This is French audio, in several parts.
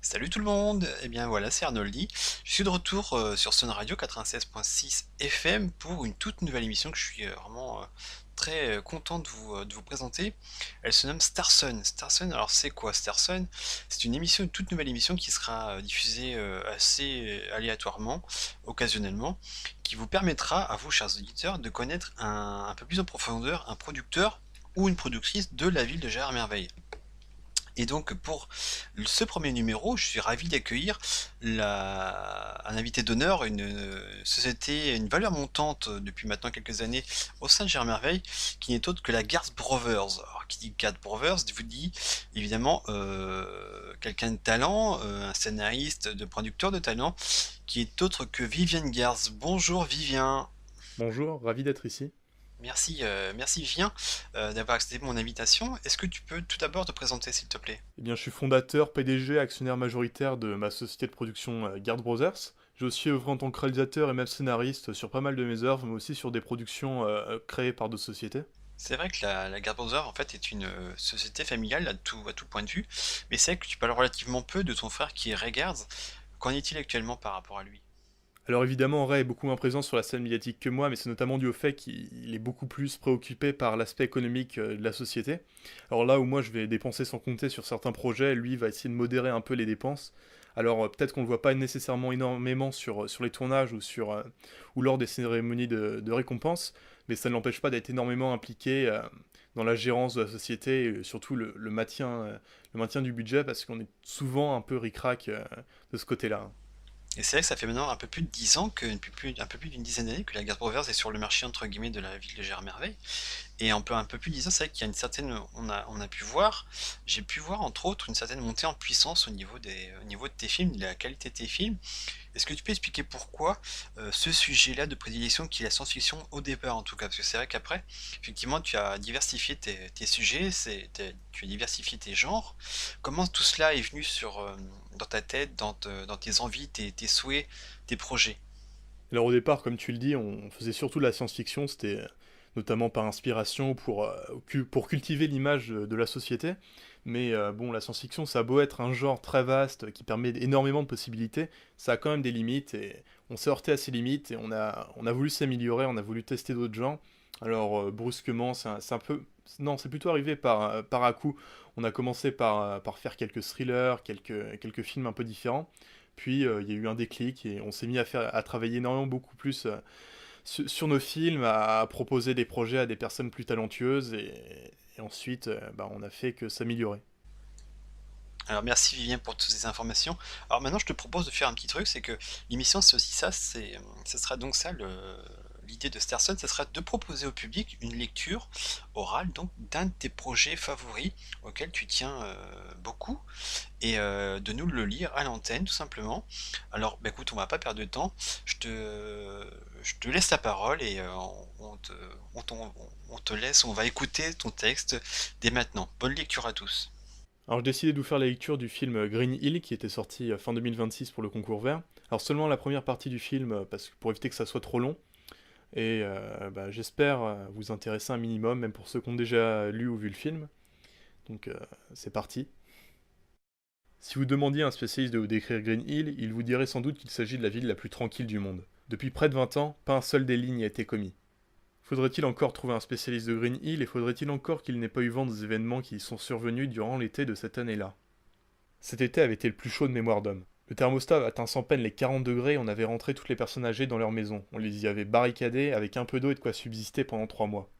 Salut tout le monde! Eh bien voilà, c'est Arnoldi. Je suis de retour sur Sun Radio 96.6 FM pour une toute nouvelle émission que je suis vraiment très content de vous présenter. Elle se nomme Starsun. Starsun, alors c'est quoi Starsun? C'est une toute nouvelle émission qui sera diffusée assez aléatoirement, occasionnellement, qui vous permettra à vous, chers auditeurs, de connaître un peu plus en profondeur un producteur ou une productrice de la ville de Gérard Merveille. Et donc pour ce premier numéro, je suis ravi d'accueillir un invité d'honneur, une société, une valeur montante depuis maintenant quelques années au sein de Gérard Merveille, qui n'est autre que la Garth Brothers. Alors qui dit Garth Brothers vous dit évidemment quelqu'un de talent, un scénariste, de producteur de talent, qui est autre que Vivian Garth. Bonjour Vivian. Bonjour, ravi d'être ici. Merci Vivien d'avoir accepté mon invitation. Est-ce que tu peux tout d'abord te présenter s'il te plaît? Eh bien, je suis fondateur, PDG, actionnaire majoritaire de ma société de production Guard Brothers. J'ai aussi œuvré en tant que réalisateur et même scénariste sur pas mal de mes œuvres, mais aussi sur des productions créées par d'autres sociétés. C'est vrai que la Garde en fait, est une société familiale à tout point de vue, mais c'est vrai que tu parles relativement peu de ton frère qui est Ray Gardes. Qu'en est-il actuellement par rapport à lui? Alors évidemment, Ray est beaucoup moins présent sur la scène médiatique que moi, mais c'est notamment dû au fait qu'il est beaucoup plus préoccupé par l'aspect économique de la société. Alors là où moi je vais dépenser sans compter sur certains projets, lui va essayer de modérer un peu les dépenses. Alors peut-être qu'on ne le voit pas nécessairement énormément sur les tournages ou lors des cérémonies de récompense, mais ça ne l'empêche pas d'être énormément impliqué dans la gérance de la société et surtout le maintien du budget parce qu'on est souvent un peu ric-rac de ce côté-là. Et c'est vrai que ça fait maintenant un peu plus de 10 ans, un peu plus d'une dizaine d'années que la Garde est sur le marché entre guillemets de la ville de Gérardmerveille. Et un peu plus disant, c'est vrai qu'il y a une certaine, on a pu voir, j'ai pu voir entre autres une certaine montée en puissance au niveau de tes films, de la qualité de tes films. Est-ce que tu peux expliquer pourquoi ce sujet-là de prédilection qui est la science-fiction au départ en tout cas? Parce que c'est vrai qu'après, effectivement, tu as diversifié tes sujets, tu as diversifié tes genres. Comment tout cela est venu dans ta tête, dans tes envies, tes souhaits, tes projets? Alors au départ, comme tu le dis, on faisait surtout de la science-fiction, c'était notamment par inspiration pour cultiver l'image de la société. Mais bon, la science-fiction, ça a beau être un genre très vaste qui permet énormément de possibilités, ça a quand même des limites et on s'est heurté à ces limites et on a voulu s'améliorer, on a voulu tester d'autres genres. Alors brusquement, c'est un peu... Non, c'est plutôt arrivé par à coup. On a commencé par faire quelques thrillers, quelques films un peu différents. Puis il y a eu un déclic et on s'est mis à travailler énormément beaucoup plus sur nos films, à proposer des projets à des personnes plus talentueuses et ensuite bah, on a fait que s'améliorer. Alors merci Vivien pour toutes ces informations. Alors maintenant je te propose de faire un petit truc, c'est que l'émission c'est aussi ça, ce sera donc ça l'idée de Sterson, ce sera de proposer au public une lecture orale donc d'un de tes projets favoris auquel tu tiens beaucoup et de nous le lire à l'antenne tout simplement. Alors bah, écoute, on va pas perdre de temps, je te laisse la parole et on te laisse, on va écouter ton texte dès maintenant. Bonne lecture à tous. Alors j'ai décidé de vous faire la lecture du film Green Hill qui était sorti fin 2026 pour le concours vert. Alors seulement la première partie du film parce que pour éviter que ça soit trop long. Et bah, j'espère vous intéresser un minimum, même pour ceux qui ont déjà lu ou vu le film. Donc c'est parti. Si vous demandiez à un spécialiste de vous décrire Green Hill, il vous dirait sans doute qu'il s'agit de la ville la plus tranquille du monde. Depuis près de 20 ans, pas un seul délit n'y a été commis. Faudrait-il encore trouver un spécialiste de Green Hill et faudrait-il encore qu'il n'ait pas eu vent des événements qui y sont survenus durant l'été de cette année-là? Cet été avait été le plus chaud de mémoire d'homme. Le thermostat atteint sans peine les 40 degrés et on avait rentré toutes les personnes âgées dans leur maison. On les y avait barricadées avec un peu d'eau et de quoi subsister pendant 3 mois.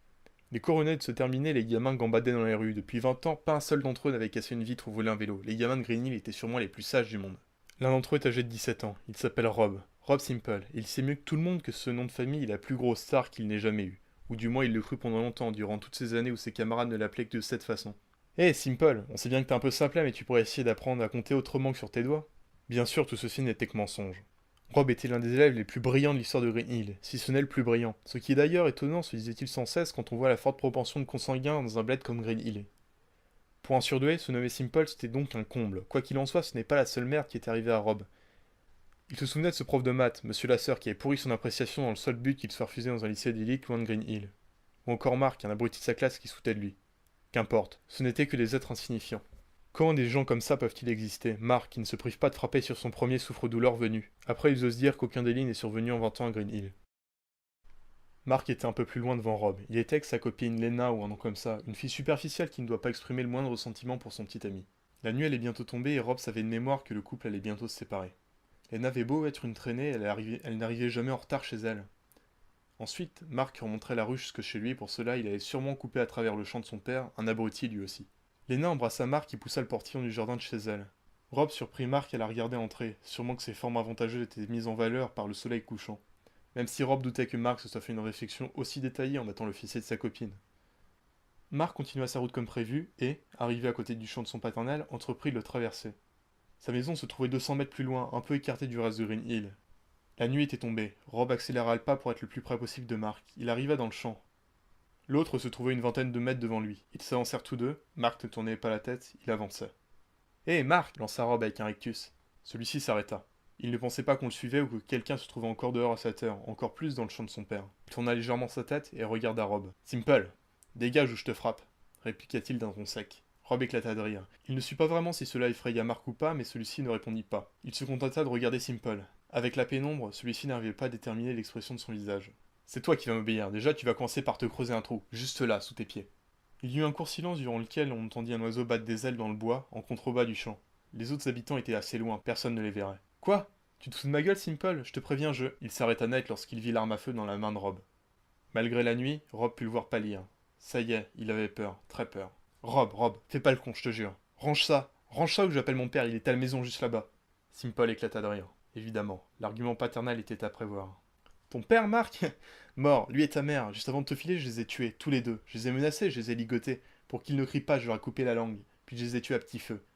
Les cours venaient de se terminer, les gamins gambadaient dans les rues. Depuis 20 ans, pas un seul d'entre eux n'avait cassé une vitre ou volé un vélo. Les gamins de Green Hill étaient sûrement les plus sages du monde. L'un d'entre eux est âgé de 17 ans. Il s'appelle Rob. Rob Simple. Et il sait mieux que tout le monde que ce nom de famille est la plus grosse star qu'il n'ait jamais eue. Ou du moins il le crut pendant longtemps, durant toutes ces années où ses camarades ne l'appelaient que de cette façon. Hé, Simple, on sait bien que t'es un peu simplet, mais tu pourrais essayer d'apprendre à compter autrement que sur tes doigts. Bien sûr, tout ceci n'était que mensonge. Rob était l'un des élèves les plus brillants de l'histoire de Green Hill, si ce n'est le plus brillant. Ce qui est d'ailleurs étonnant, se disait-il sans cesse, quand on voit la forte propension de consanguins dans un bled comme Green Hill. Pour un surdoué, se nommer Simple, c'était donc un comble. Quoi qu'il en soit, ce n'est pas la seule merde qui est arrivée à Rob. Il se souvenait de ce prof de maths, Monsieur Lasseur, qui avait pourri son appréciation dans le seul but qu'il soit refusé dans un lycée idyllique loin de Green Hill. Ou encore Marc, un abruti de sa classe qui se foutait de lui. Qu'importe, ce n'étaient que des êtres insignifiants. Comment des gens comme ça peuvent-ils exister? Mark, qui ne se prive pas de frapper sur son premier souffre-douleur venu. Après, ils osent dire qu'aucun délit n'est survenu en 20 ans à Green Hill. Mark était un peu plus loin devant Rob. Il était avec sa copine Lena ou un nom comme ça, une fille superficielle qui ne doit pas exprimer le moindre sentiment pour son petit ami. La nuit allait bientôt tomber et Rob savait de mémoire que le couple allait bientôt se séparer. Lena avait beau être une traînée, elle n'arrivait jamais en retard chez elle. Ensuite, Mark remonterait la rue jusque chez lui et pour cela il allait sûrement couper à travers le champ de son père, un abruti lui aussi. Lena embrassa Mark et poussa le portillon du jardin de chez elle. Rob surprit Mark à la regarder entrer, sûrement que ses formes avantageuses étaient mises en valeur par le soleil couchant. Même si Rob doutait que Mark se soit fait une réflexion aussi détaillée en battant le fessier de sa copine. Mark continua sa route comme prévu et, arrivé à côté du champ de son paternel, entreprit de le traverser. Sa maison se trouvait 200 mètres plus loin, un peu écartée du reste de Green Hill. La nuit était tombée. Rob accéléra le pas pour être le plus près possible de Mark. Il arriva dans le champ. L'autre se trouvait une vingtaine de mètres devant lui. Ils s'avancèrent tous deux. Mark ne tournait pas la tête, il avançait. Hé, Mark lança Rob avec un rictus. Celui-ci s'arrêta. Il ne pensait pas qu'on le suivait ou que quelqu'un se trouvait encore dehors à cette heure, encore plus dans le champ de son père. Il tourna légèrement sa tête et regarda Rob. Simple, dégage ou je te frappe, répliqua-t-il d'un ton sec. Rob éclata de rire. Il ne sut pas vraiment si cela effraya Mark ou pas, mais celui-ci ne répondit pas. Il se contenta de regarder Simple. Avec la pénombre, celui-ci n'arrivait pas à déterminer l'expression de son visage. C'est toi qui vas m'obéir. Déjà, tu vas commencer par te creuser un trou, juste là, sous tes pieds. Il y eut un court silence durant lequel on entendit un oiseau battre des ailes dans le bois, en contrebas du champ. Les autres habitants étaient assez loin, personne ne les verrait. Quoi? Tu te fous de ma gueule, Simple? Je te préviens, je... Il s'arrêta net lorsqu'il vit l'arme à feu dans la main de Rob. Malgré la nuit, Rob put le voir pâlir. Ça y est, il avait peur, très peur. Rob, fais pas le con, je te jure. Range ça ou j'appelle mon père, il est à la maison juste là-bas. Simple éclata de rire. Évidemment, l'argument paternel était à prévoir. Ton père, Marc? Mort, lui et ta mère. Juste avant de te filer, je les ai tués, tous les deux. Je les ai menacés, je les ai ligotés. Pour qu'ils ne crient pas, je leur ai coupé la langue. Puis je les ai tués à petit feu.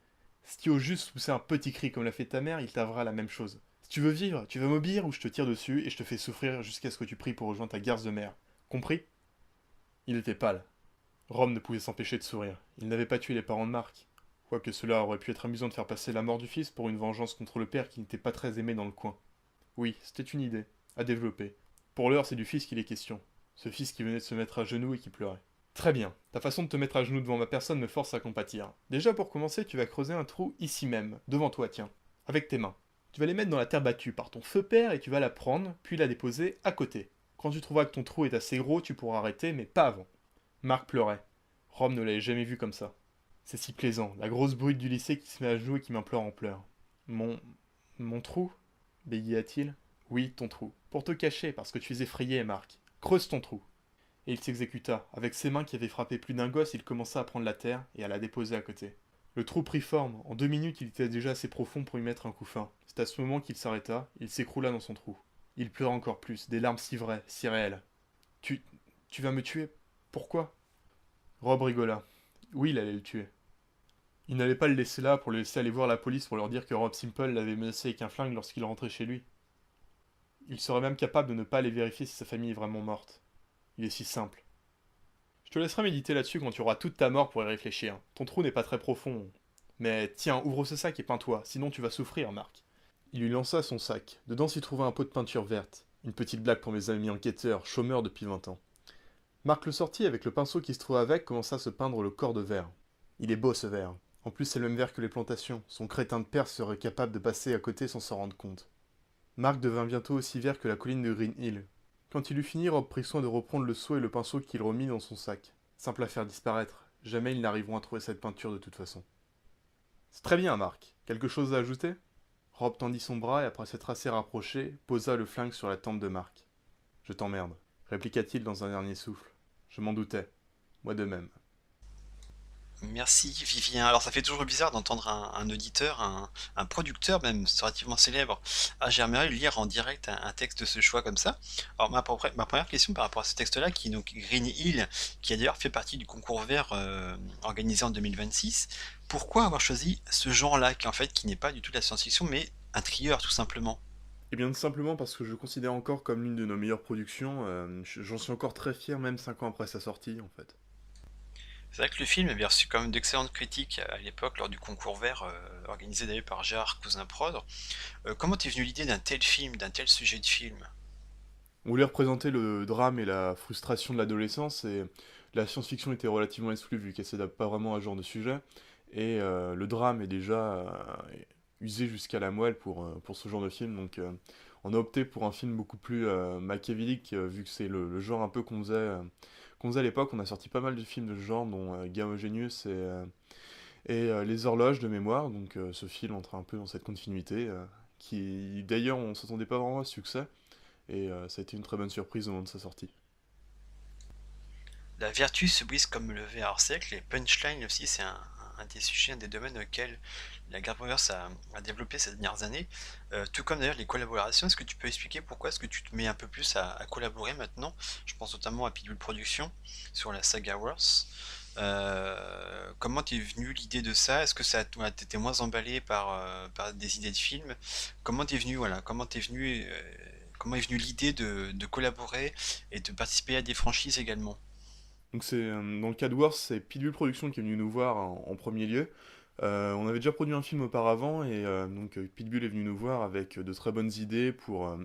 Si tu oses juste pousser un petit cri comme l'a fait ta mère, il t'arrivera la même chose. Si tu veux vivre, tu vas m'obéir ou je te tire dessus et je te fais souffrir jusqu'à ce que tu pries pour rejoindre ta garce de mère. Compris? Il était pâle. Rome ne pouvait s'empêcher de sourire. Il n'avait pas tué les parents de Marc. Quoique cela aurait pu être amusant de faire passer la mort du fils pour une vengeance contre le père qui n'était pas très aimé dans le coin. Oui, c'était une idée, à développer. Pour l'heure, c'est du fils qu'il est question. Ce fils qui venait de se mettre à genoux et qui pleurait. Très bien, ta façon de te mettre à genoux devant ma personne me force à compatir. Déjà pour commencer, tu vas creuser un trou ici même, devant toi, tiens, avec tes mains. Tu vas les mettre dans la terre battue par ton feu père et tu vas la prendre, puis la déposer à côté. Quand tu trouveras que ton trou est assez gros, tu pourras arrêter, mais pas avant. Marc pleurait. Rome ne l'avait jamais vu comme ça. C'est si plaisant, la grosse brute du lycée qui se met à genoux et qui m'implore en pleurs. Mon trou? Bégaya-t-il. Oui, ton trou. Pour te cacher, parce que tu es effrayé, Marc. Creuse ton trou. Et il s'exécuta. Avec ses mains qui avaient frappé plus d'un gosse, il commença à prendre la terre et à la déposer à côté. Le trou prit forme. En 2 minutes, il était déjà assez profond pour y mettre un coup fin. C'est à ce moment qu'il s'arrêta. Il s'écroula dans son trou. Il pleura encore plus, des larmes si vraies, si réelles. Tu... tu vas me tuer? Pourquoi? Rob rigola. Oui, il allait le tuer. Il n'allait pas le laisser là pour le laisser aller voir la police pour leur dire que Rob Simple l'avait menacé avec un flingue lorsqu'il rentrait chez lui. Il serait même capable de ne pas aller vérifier si sa famille est vraiment morte. Il est si simple. Je te laisserai méditer là-dessus quand tu auras toute ta mort pour y réfléchir. Ton trou n'est pas très profond. Mais tiens, ouvre ce sac et peins-toi, sinon tu vas souffrir, Marc. Il lui lança son sac. Dedans s'y trouva un pot de peinture verte. Une petite blague pour mes amis enquêteurs, chômeurs depuis 20 ans. Marc le sortit avec le pinceau qui se trouvait avec, commença à se peindre le corps de vert. Il est beau ce vert. En plus c'est le même vert que les plantations. Son crétin de père serait capable de passer à côté sans s'en rendre compte. Marc devint bientôt aussi vert que la colline de Green Hill. Quand il eut fini, Rob prit soin de reprendre le seau et le pinceau qu'il remit dans son sac. Simple à faire disparaître. Jamais ils n'arriveront à trouver cette peinture de toute façon. C'est très bien, Marc. Quelque chose à ajouter? Rob tendit son bras et après s'être assez rapproché, posa le flingue sur la tempe de Marc. Je t'emmerde, répliqua-t-il dans un dernier souffle. Je m'en doutais. Moi de même. Merci Vivien. Alors ça fait toujours bizarre d'entendre un auditeur, un producteur même relativement célèbre. Ah, j'aimerais lire en direct un texte de ce choix comme ça. Alors ma première question par rapport à ce texte-là, qui est donc Green Hill, qui a d'ailleurs fait partie du concours vert organisé en 2026. Pourquoi avoir choisi ce genre-là, qui en fait qui n'est pas du tout de la science-fiction, mais un thriller tout simplement? Eh bien, simplement parce que je le considère encore comme l'une de nos meilleures productions. J'en suis encore très fier, même 5 ans après sa sortie, en fait. C'est vrai que le film avait reçu quand même d'excellentes critiques à l'époque lors du concours vert organisé d'ailleurs par Gérard Cousin-Prod. Comment t'es venu l'idée d'un tel film, d'un tel sujet de film? On voulait représenter le drame et la frustration de l'adolescence, et la science-fiction était relativement exclue vu qu'elle s'adapte pas vraiment à ce genre de sujet. et le drame est déjà usé jusqu'à la moelle pour ce genre de film, donc on a opté pour un film beaucoup plus machiavélique, vu que c'est le genre un peu qu'on faisait à l'époque. On a sorti pas mal de films de ce genre, dont Gamma Genius et Les Horloges de mémoire, donc ce film entre un peu dans cette continuité, qui d'ailleurs on s'attendait pas vraiment à ce succès, et ça a été une très bonne surprise au moment de sa sortie. La vertu se brise comme le verre hors siècle, les punchlines aussi, c'est un des sujets, un des domaines auxquels la Garde Brothers a développé ces dernières années, tout comme d'ailleurs les collaborations. Est-ce que tu peux expliquer pourquoi est-ce que tu te mets un peu plus à collaborer maintenant? Je pense notamment à Pitbull Productions sur la saga Wars. Comment t'es venu l'idée de ça? Est-ce que ça, voilà, t'étais moins emballé par des idées de films? Comment t'es venu, voilà, comment est venue l'idée de collaborer et de participer à des franchises également? Donc c'est dans le cas de Wars, c'est Pitbull Productions qui est venu nous voir en premier lieu. On avait déjà produit un film auparavant et donc Pitbull est venu nous voir avec de très bonnes idées pour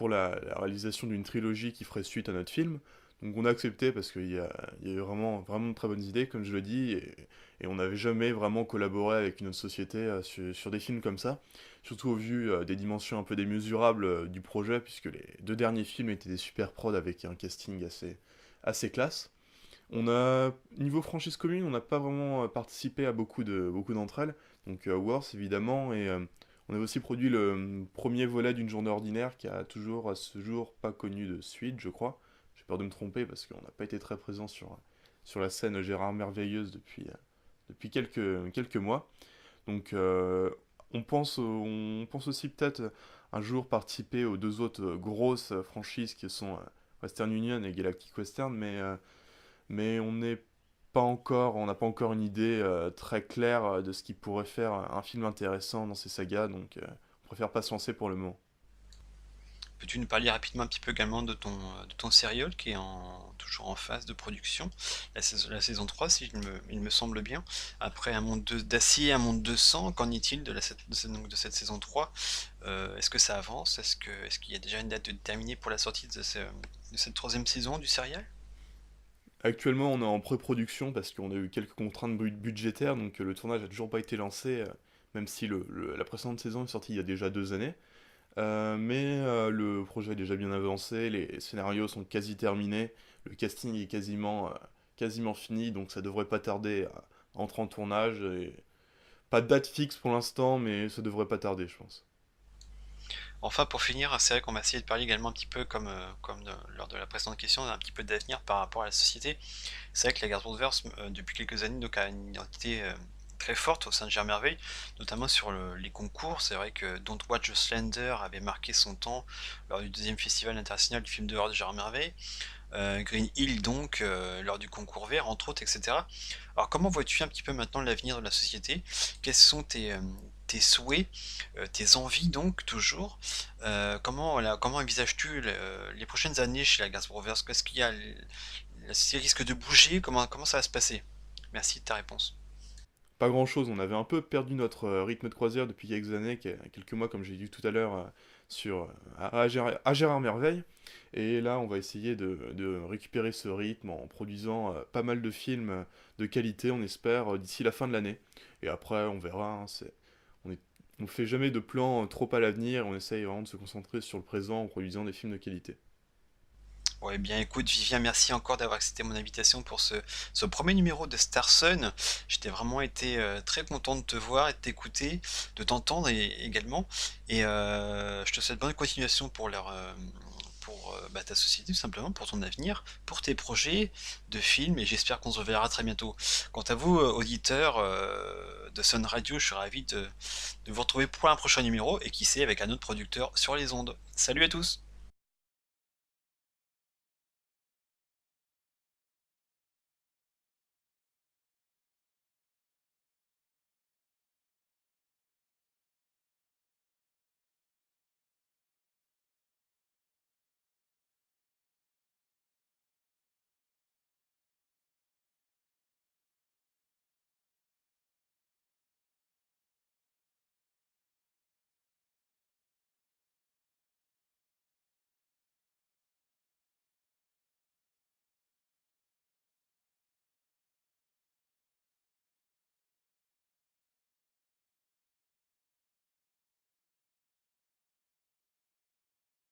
la réalisation d'une trilogie qui ferait suite à notre film. Donc on a accepté parce qu'il y a eu vraiment de très bonnes idées, comme je le dis, et on n'avait jamais vraiment collaboré avec une autre société sur des films comme ça, surtout au vu des dimensions un peu démesurables du projet, puisque les deux derniers films étaient des super prods avec un casting assez classe. Niveau franchise commune, on n'a pas vraiment participé à beaucoup d'entre elles. Donc Wars évidemment, et on a aussi produit le premier volet d'une journée ordinaire qui a toujours à ce jour pas connu de suite, je crois. J'ai peur de me tromper parce qu'on n'a pas été très présent sur la scène Gérard Merveilleuse depuis quelques mois. Donc on pense aussi peut-être un jour participer aux deux autres grosses franchises qui sont Western Union et Galactic Western, mais on n'a pas encore une idée très claire de ce qui pourrait faire un film intéressant dans ces sagas, donc on préfère pas se lancer pour le moment. Peux-tu nous parler rapidement un petit peu également de ton serial qui est toujours en phase de production, la saison 3 si il me semble bien. Après un monde d'acier, un monde de sang, qu'en est-il donc de cette saison 3? Est-ce que ça avance? Est-ce qu'il y a déjà une date déterminée pour la sortie de cette troisième saison du serial? Actuellement, on est en pré-production parce qu'on a eu quelques contraintes budgétaires, donc le tournage a toujours pas été lancé, même si la précédente saison est sortie il y a déjà 2 années. Mais le projet est déjà bien avancé, les scénarios sont quasi terminés, le casting est quasiment fini, donc ça devrait pas tarder à entrer en tournage. Et pas de date fixe pour l'instant, mais ça devrait pas tarder, je pense. Enfin, pour finir, c'est vrai qu'on va essayer de parler également un petit peu lors de la précédente question, un petit peu d'avenir par rapport à la société. C'est vrai que la Garde Brothers, depuis quelques années, donc, a une identité très forte au sein de Gérard Merveille, notamment sur les concours. C'est vrai que Don't Watch the Slender avait marqué son temps lors du deuxième festival international du film d'horreur de Gérard Merveille. Green Hill donc, lors du concours vert, entre autres, etc. Alors comment vois-tu un petit peu maintenant l'avenir de la société? Quels sont tes souhaits, tes envies donc toujours? Voilà, comment envisages-tu les prochaines années chez la Gas Brothers? Qu'est-ce qu'il y a, la société risque de bouger? Comment ça va se passer? Merci de ta réponse. Pas grand-chose, on avait un peu perdu notre rythme de croisière depuis quelques années, quelques mois, comme j'ai dit tout à l'heure, à Gérard Merveille. Et là, on va essayer de récupérer ce rythme en produisant pas mal de films de qualité, on espère, d'ici la fin de l'année. Et après, on verra. On fait jamais de plan trop à l'avenir, on essaye vraiment de se concentrer sur le présent en produisant des films de qualité. Ouais, bien écoute, Vivien, merci encore d'avoir accepté mon invitation pour ce premier numéro de Star Sun. J'étais vraiment été très content de te voir et de t'écouter, de t'entendre également. Et je te souhaite bonne continuation pour ta société, tout simplement, pour ton avenir, pour tes projets de films, et j'espère qu'on se reverra très bientôt. Quant à vous, auditeurs de Sun Radio, je suis ravi de vous retrouver pour un prochain numéro, et qui sait, avec un autre producteur sur les ondes. Salut à tous!